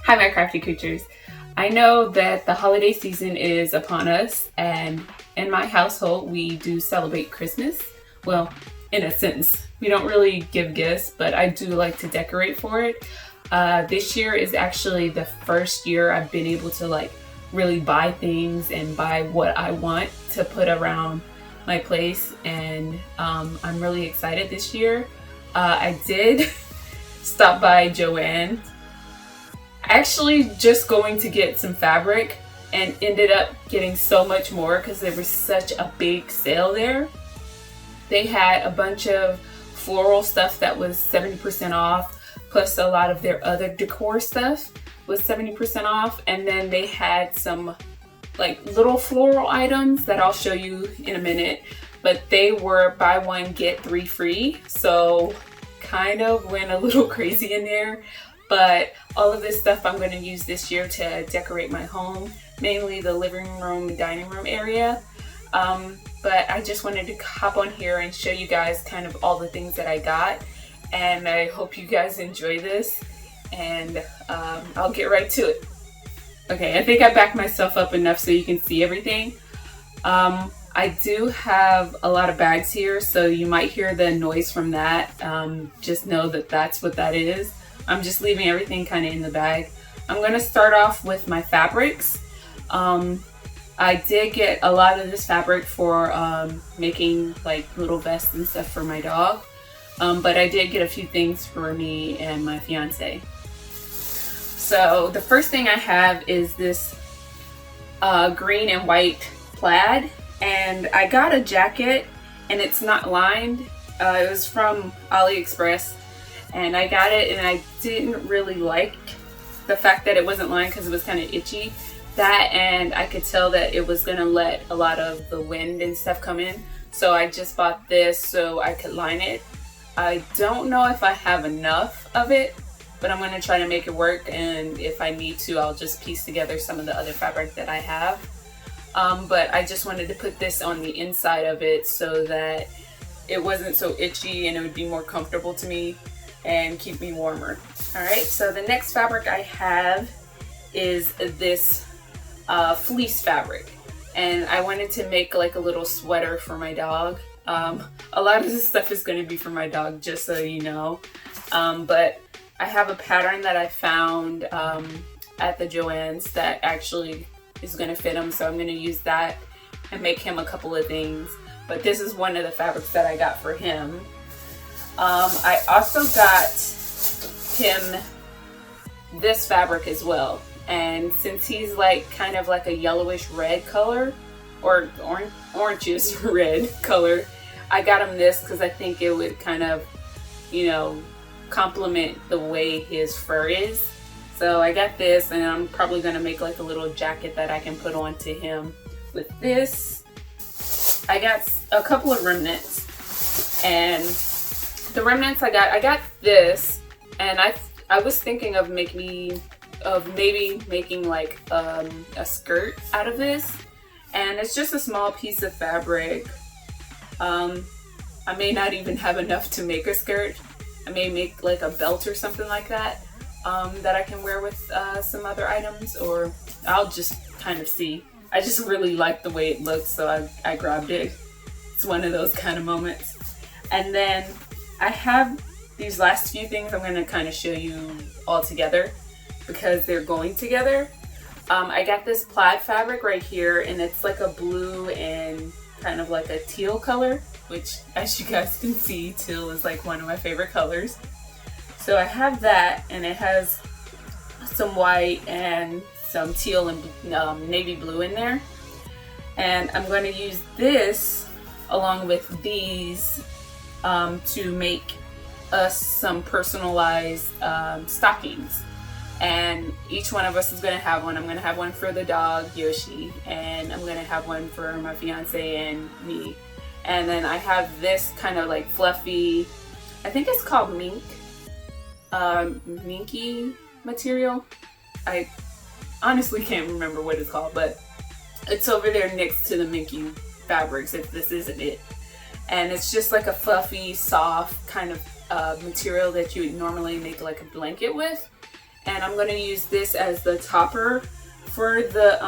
Hi, my crafty creatures. I know that the holiday season is upon us, and in my household, we do celebrate Christmas. Well, in a sense, we don't really give gifts, but I do like to decorate for it. This year is actually the first year I've been able to really buy things and buy what I want to put around my place, and I'm really excited this year. I did stop by JoAnn, actually just going to get some fabric, and ended up getting so much more because there was such a big sale there. They had a bunch of floral stuff that was 70% off, plus a lot of their other decor stuff was 70% off, and then they had some little floral items that I'll show you in a minute, but they were buy one get three free, so kind of went a little crazy in there. But all of this stuff I'm going to use this year to decorate my home, mainly the living room and dining room area. But I just wanted to hop on here and show you guys kind of all the things that I got, and I hope you guys enjoy this, and I'll get right to it. Okay, I think I backed myself up enough so you can see everything. I do have a lot of bags here, so you might hear the noise from that. Just know that that's what that is. I'm just leaving everything kind of in the bag. I'm going to start off with my fabrics. I did get a lot of this fabric for making little vests and stuff for my dog. But I did get a few things for me and my fiance. So the first thing I have is this green and white plaid, and I got a jacket and it's not lined. It was from AliExpress, and I got it, and I didn't really like the fact that it wasn't lined because it was kind of itchy. That, and I could tell that it was gonna let a lot of the wind and stuff come in, so I just bought this so I could line it. I don't know if I have enough of it, but I'm gonna try to make it work, and if I need to, I'll just piece together some of the other fabric that I have. But I just wanted to put this on the inside of it so that it wasn't so itchy and it would be more comfortable to me and keep me warmer. Alright, so the next fabric I have is this fleece fabric, and I wanted to make a little sweater for my dog. A lot of this stuff is going to be for my dog, just so you know, but I have a pattern that I found at the JoAnn's that actually is going to fit him, so I'm going to use that and make him a couple of things. But this is one of the fabrics that I got for him. I also got him this fabric as well, and since he's kind of a yellowish red color, or orangish red color, I got him this because I think it would kind of, complement the way his fur is. So I got this, and I'm probably going to make a little jacket that I can put on to him with this. I got a couple of remnants, and the remnants I got this, and I was thinking of maybe making a skirt out of this, and it's just a small piece of fabric. I may not even have enough to make a skirt. I may make a belt or something like that, that I can wear with some other items, or I'll just kind of see. I just really like the way it looks, so I grabbed it. It's one of those kind of moments. And then I have these last few things I'm going to kind of show you all together because they're going together. I got this plaid fabric right here, and it's a blue and kind of a teal color, which, as you guys can see, teal is one of my favorite colors. So I have that, and it has some white and some teal and navy blue in there. And I'm going to use this along with these to make us some personalized stockings. And each one of us is going to have one. I'm going to have one for the dog, Yoshi, and I'm going to have one for my fiance and me. And then I have this kind of fluffy, I think it's called minky material. I honestly can't remember what it's called, but it's over there next to the minky fabrics if this isn't it. And it's just a fluffy, soft kind of material that you would normally make a blanket with. and I'm going to use this as the topper for the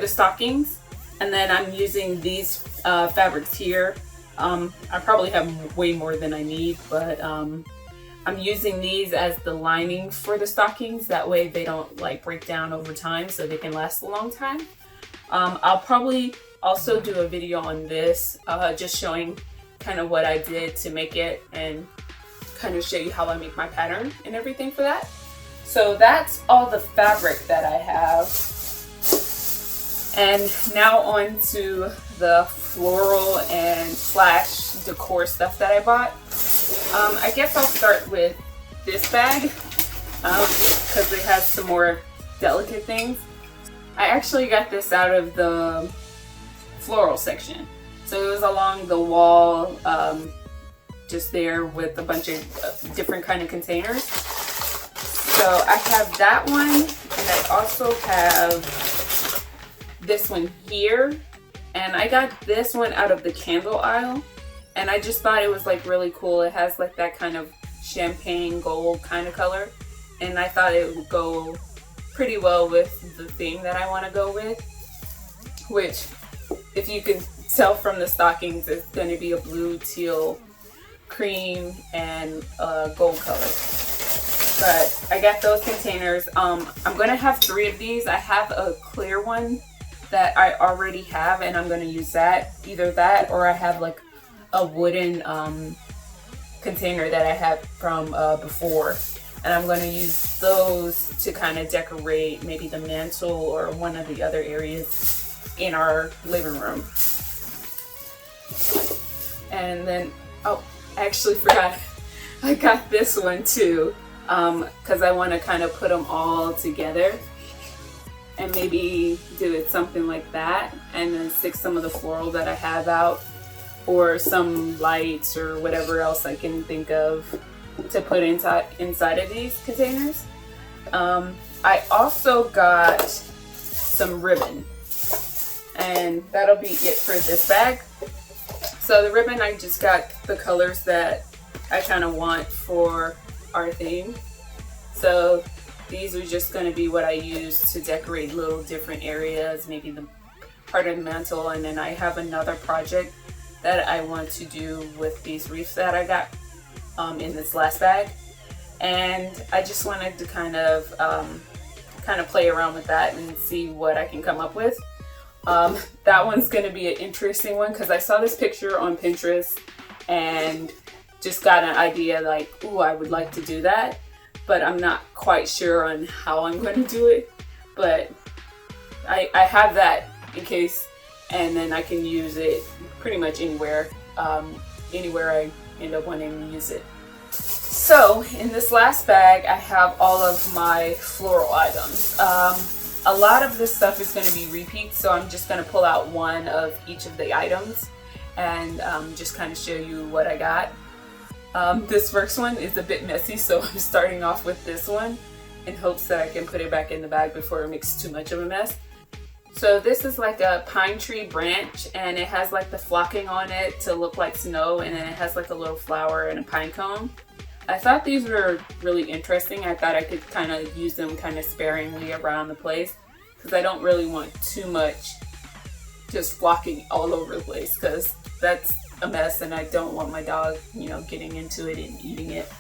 stockings. And then I'm using these fabrics here. I probably have way more than I need, but I'm using these as the lining for the stockings. That way they don't like break down over time, so they can last a long time. I'll probably also do a video on this, just showing kind of what I did to make it and kind of show you how I make my pattern and everything for that. So that's all the fabric that I have. And now on to the floral and slash decor stuff that I bought. I guess I'll start with this bag because it has some more delicate things. I actually got this out of the floral section. So it was along the wall, just there with a bunch of different kind of containers. So I have that one, and I also have this one here. And I got this one out of the candle aisle, and I just thought it was like really cool. It has like that kind of champagne gold kind of color, and I thought it would go pretty well with the theme that I want to go with, which, if you can tell from the stockings, it's going to be a blue, teal, cream, and gold color. But I got those containers. I'm going to have 3 of these. I have a clear one that I already have, and I'm going to use that. Either that, or I have like a wooden container that I had from before. And I'm going to use those to kind of decorate maybe the mantle or one of the other areas in our living room. And then, oh, I actually forgot, I got this one too, because I want to kind of put them all together and maybe do it something like that, and then stick some of the floral that I have out, or some lights or whatever else I can think of to put inside of these containers. I also got some ribbon, and that'll be it for this bag. So the ribbon, I just got the colors that I kind of want for our theme. So these are just going to be what I use to decorate little different areas, maybe the part of the mantle. And then I have another project that I want to do with these wreaths that I got in this last bag, and I just wanted to kind of play around with that and see what I can come up with. That one's going to be an interesting one because I saw this picture on Pinterest and just got an idea like, ooh, I would like to do that, but I'm not quite sure on how I'm going to do it. But I have that in case, and then I can use it pretty much anywhere I end up wanting to use it. So in this last bag, I have all of my floral items. A lot of this stuff is going to be repeats, so I'm just going to pull out one of each of the items and just kind of show you what I got. This first one is a bit messy, so I'm starting off with this one in hopes that I can put it back in the bag before it makes too much of a mess. So this is like a pine tree branch, and it has like the flocking on it to look like snow, and then it has like a little flower and a pine cone. I thought these were really interesting. I thought I could kind of use them kind of sparingly around the place because I don't really want too much just flocking all over the place because that's a mess, and I don't want my dog, getting into it and eating it.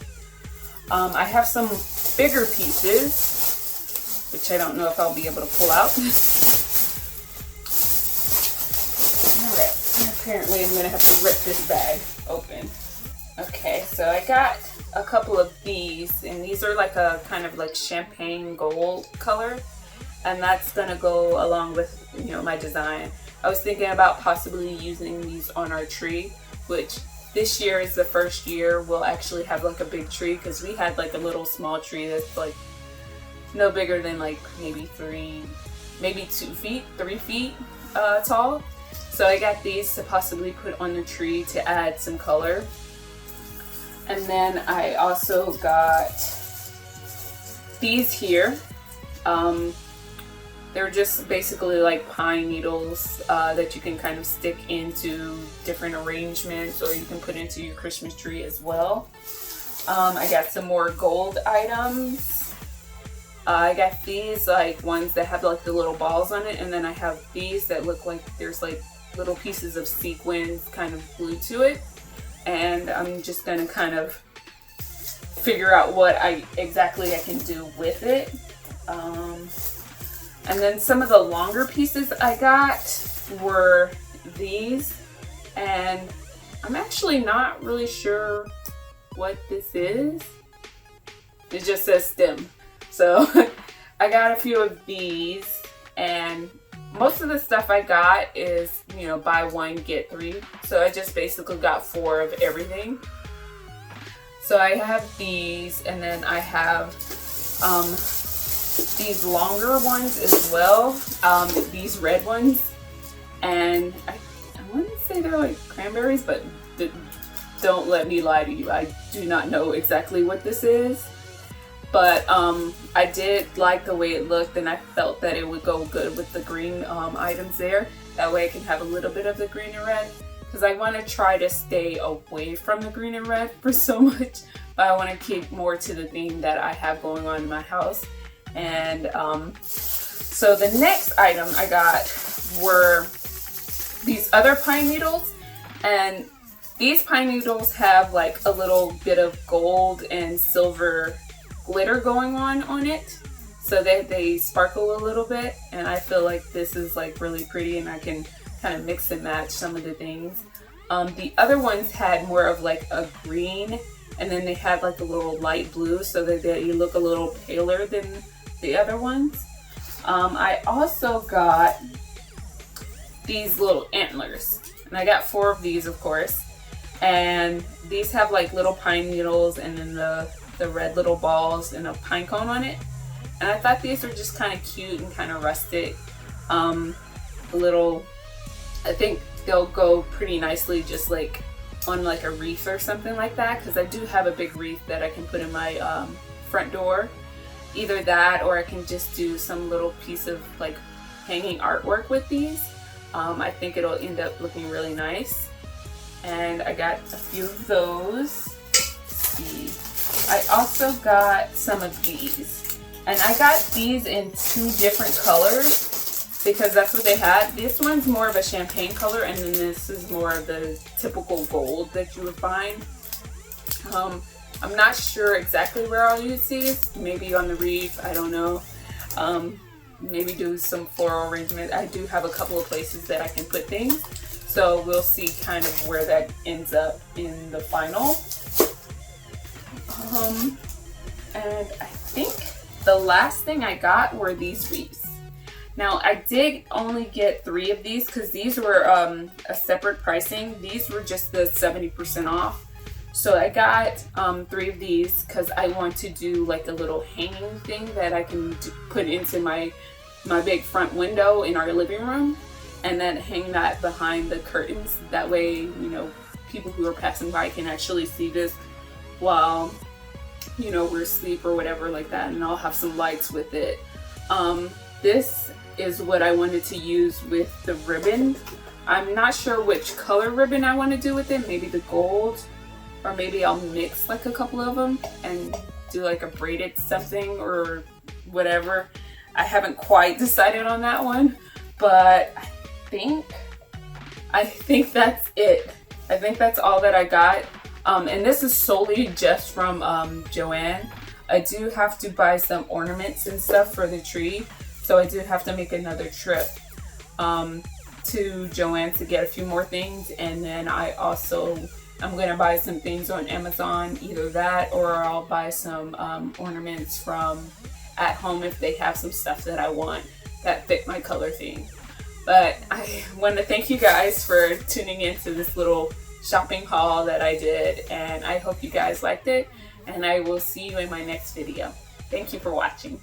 I have some bigger pieces, which I don't know if I'll be able to pull out. Alright, apparently I'm going to have to rip this bag open. Okay, so I got a couple of these, and these are like a kind of like champagne gold color, and that's going to go along with, my design. I was thinking about possibly using these on our tree, which this year is the first year we'll actually have like a big tree, because we had like a little small tree that's like no bigger than like maybe 3 feet tall. So I got these to possibly put on the tree to add some color. And then I also got these here. They're just basically like pine needles that you can kind of stick into different arrangements, or you can put into your Christmas tree as well. I got some more gold items. I got these like ones that have like the little balls on it, and then I have these that look like there's like little pieces of sequins kind of glued to it. And I'm just gonna kind of figure out what exactly I can do with it. And then some of the longer pieces I got were these, and I'm actually not really sure what this is. It just says stem. So I got a few of these, and most of the stuff I got is, you know, buy one, get three. So I just basically got 4 of everything. So I have these, and then I have these longer ones as well. These red ones. And I want to say they're like cranberries, but don't let me lie to you. I do not know exactly what this is. But I did like the way it looked, and I felt that it would go good with the green items there. That way I can have a little bit of the green and red, because I want to try to stay away from the green and red for so much, but I want to keep more to the theme that I have going on in my house. And so the next item I got were these other pine needles, and these pine needles have like a little bit of gold and silver glitter going on it, so that they sparkle a little bit, and I feel like this is like really pretty, and I can kind of mix and match some of the things. The other ones had more of like a green, and then they had like a little light blue, so that you look a little paler than the other ones. I also got these little antlers, and I got 4 of these, of course, and these have like little pine needles, and then the red little balls and a pine cone on it. And I thought these were just kind of cute and kind of rustic. I think they'll go pretty nicely just like on like a wreath or something like that, because I do have a big wreath that I can put in my front door. Either that, or I can just do some little piece of like hanging artwork with these. I think it'll end up looking really nice. And I got a few of those. Let's see. I also got some of these, and I got these in 2 different colors because that's what they had. This one's more of a champagne color, and then this is more of the typical gold that you would find. I'm not sure exactly where I'll use these. Maybe on the wreath, I don't know. Maybe do some floral arrangement. I do have a couple of places that I can put things, so we'll see kind of where that ends up in the final. And I think the last thing I got were these wreaths. Now I did only get 3 of these because these were a separate pricing. These were just the 70% off. So I got 3 of these because I want to do like a little hanging thing that I can put into my big front window in our living room, and then hang that behind the curtains. That way, you know, people who are passing by can actually see this while, you know, we're asleep or whatever like that, and I'll have some lights with it. This is what I wanted to use with the ribbon. I'm not sure which color ribbon I want to do with it. Maybe the gold, or maybe I'll mix like a couple of them and do like a braided something or whatever. I haven't quite decided on that one, but I think that's it. I think that's all that I got. And this is solely just from JoAnn. I do have to buy some ornaments and stuff for the tree, so I do have to make another trip to JoAnn to get a few more things. And then I'm gonna buy some things on Amazon, either that or I'll buy some ornaments from at home if they have some stuff that I want that fit my color theme. But I want to thank you guys for tuning into this little shopping haul that I did, and I hope you guys liked it, and I will see you in my next video. Thank you for watching.